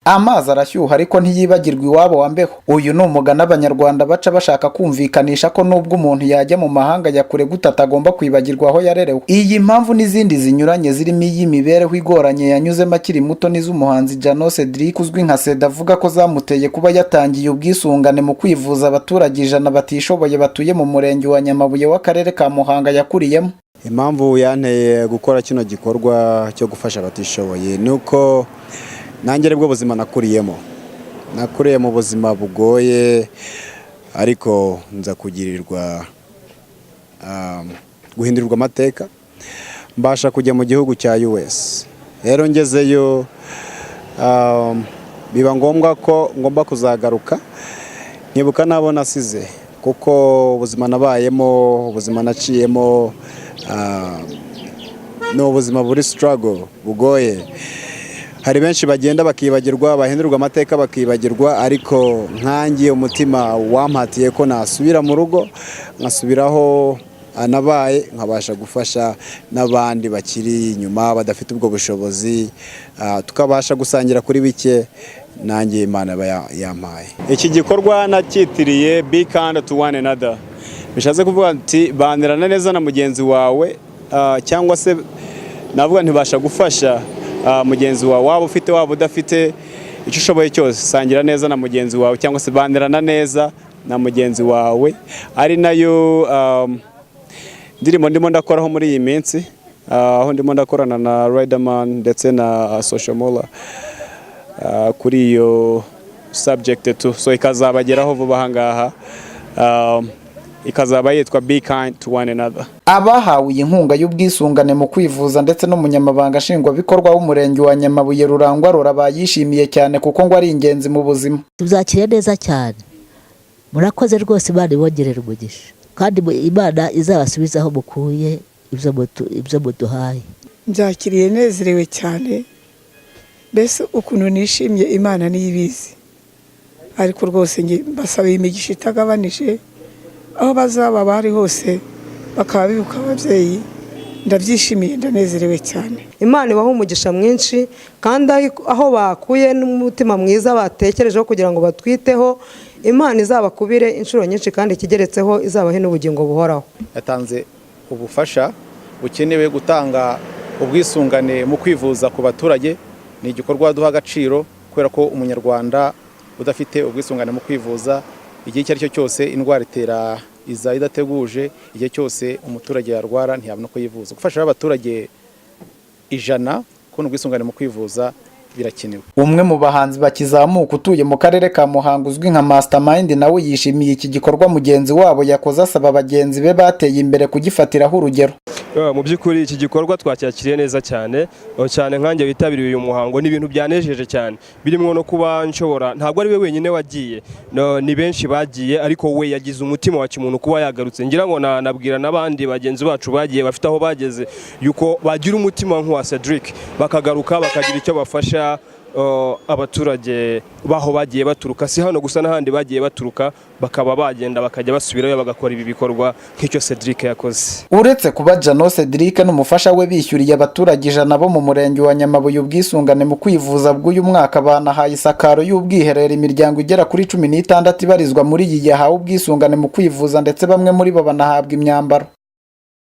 Amazi arashyuha ariko ntiyibagirwa iwabo wa mbeho. Uyu ni umugani Abanyarwanda baca bashaka kumvikanisha ko nubwo umuntu yajya mu mahanga ya kure gute atagomba kwibagirwa aho yarerewe. Iyi mpamvu n'izindi zinyuranye zirimo iy'imibereho igoranye yanyuzemo akiri muto n'iz'umuhanzi Djano Sedy uzwi nka Sedy avuga ko zamuteye kuba yatangiye ubwisungane mu kwivuza abaturage 100 batishoboye batuye mu murenge wa Nyamabuye w'akarere ka Muhanga yakuriyemo. Impamvu yanteye gukora kino gikorwa cyo gufasha abatishoboye nuko nanjye bwo buzima nakuriye mu buzima bugoye ariko nza kugirirwa guhindurirwa amateka mbasha kujya mu gihugu cya US. Rero ngezeyo biba ngombwa ko ngomba kuzagaruka nkibuka nabo nasize kuko ubuzima nabayemo ubuzima naciyemo no ubuzima buri struggle bugoye. Hari benshi bagenda bakibagirwa bahindurwa amateka bakibagirwa ariko nkangiye umutima wampatiye ko nasubira mu rugo nkasubiraho anabaye nkabasha gufasha n'abandi bakiri inyuma badafite ubwo bushobozi tukabasha gusangira kuri bike nanjye Imana yampaye. Iki gikorwa nacyitiriye be kind to one another. Bishatse kuvuga ati bandirana neza na mugenzi wawe cyangwa se navuga ntibasha gufasha mugenzi wawe waba ufite waba udafite icyo ushoboye cyose sangira neza na mugenzi wawe cyangwa se bandirana neza na mugenzi wawe ari nayo ndimo ndakoraho muri iyi minsi aho ndimo ndakorana na Riderman ndetse na Social Mola kuri iyo subject to so ikazabageraho vuba hangaha ikazaba yitwa be kind to one another. Abahawe inkunga y'ubwisungane mu kwivuza ndetse n'umunyamabanga nshingwabikorwa w'umurenge wa Nyamabuye Rurangwa bayishimiye cyane kuko ngo ari ingenzi mu buzima. Tuzakiriye neza cyane, murakoze rwose Imana ibongerera umugisha kandi Imana izabasubizaho mukuye ibyo muduhaye. Nzakiriye nezerewe cyane, mbese ukuntu nishimye Imana niyibizi, ariko rwose mbasabiye imigisha itagabanije aho bazaba bari hose bakaba bibuka ababyeyi. Ndabyishimiye ndanezerewe cyane. Imana ibaho umugisha mwinshi kandi aho bakuye n'umutima mwiza batekerejeho kugira ngo batwiteho, Imana izabakubire inshuro nyinshi kandi ikigeretseho izabahe n'ubugingo buhoraho. Yatanze ubufasha bukenewe gutanga ubwisungane mu kwivuza ku baturage. Ni igikorwa duha agaciro kubera ko umunyarwanda udafite ubwisungane mu kwivuza igihe icyo ari cyo cyose indwara itera iza idateguje, igihe cyose umuturage yarwara ntiyabona ko yivuza. Gufasha abaturage 100 kubona ubwisungane mu kwivuza birakenewe. Umwe mu bahanzi bakizamuka utuye mu karere ka Muhanga uzwi nka Mastermind nawe yishimiye iki gikorwa mugenzi wabo yakoze, asaba bagenzi be bateye imbere kugifatiraho urugero. Mu by'ukuri iki gikorwa twacyakiriye neza cyane nkanjye witabiriye uyu muhango n'ibintu byanejeje cyane, birimo no kuba nshobora ntabwo ari we wenyine wagiye, ni benshi bagiye ariko we yagize umutima wa kimuntu kuba yagarutse. Ngira ngo nabwira n'abandi bagenzi bacu bagiye bafite aho bageze yuko bagira umutima nk'uwa Cedric bakagaruka bakagira icyo bafasha abaturage baho bagiye baturuka, si hano gusa n'ahandi bagiye baturuka bakaba bagenda bakajya basubirayo bagakora ibi bikorwa nk'icyo Cedric yakoze. Uretse kuba Djano Cedric n'umufasha we bishyuriye abaturage 100 bo mu murenge wa Nyamabuye ubwisungane mu kwivuza bw'uyu mwaka, banahaye isakaro y'ubwiherero imiryango igera kuri 16 ibarizwa muri iyi yahawe ubwisungane mu kwivuza ndetse bamwe muri bo banahabwa imyambaro.